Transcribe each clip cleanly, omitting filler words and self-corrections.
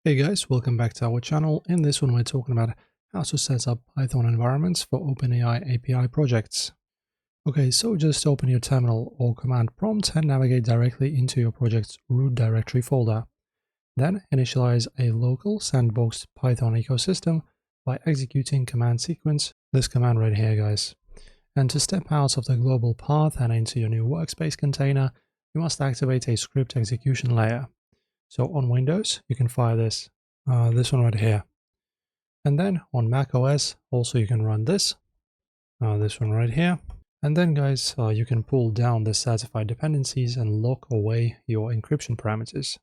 Hey guys, welcome back to our channel. In this one, we're talking about how to set up Python environments for OpenAI API projects. Okay, so just open your terminal or command prompt and navigate directly into your project's root directory folder. Then initialize a local sandboxed Python ecosystem by executing command sequence, this command right here, guys. And to step out of the global path and into your new workspace container, you must activate a script execution layer. So on Windows, you can fire this one right here. And then on Mac OS, also you can run this one right here. And then guys, you can pull down the certified dependencies and lock away your encryption parameters.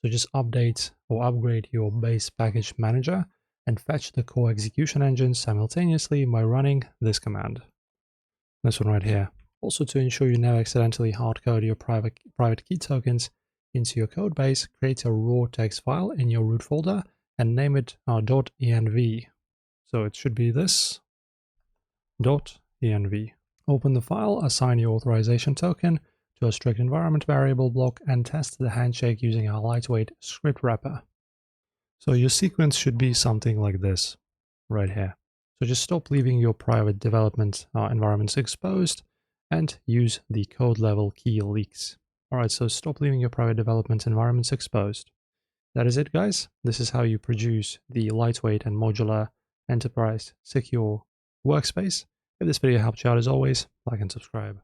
So just update or upgrade your base package manager and fetch the core execution engine simultaneously by running this command. This one right here. Also, to ensure you never accidentally hardcode your private key tokens into your code base, create a raw text file in your root folder and name it .env. So it should be this .env. Open the file, assign your authorization token to a strict environment variable block, and test the handshake using a lightweight script wrapper. So your sequence should be something like this right here. So just stop leaving your private development environments exposed and use the code level key leaks. Alright, so stop leaving your private development environments exposed. That is it, guys. This is how you produce the lightweight and modular enterprise secure workspace. If this video helped you out, as always, like and subscribe.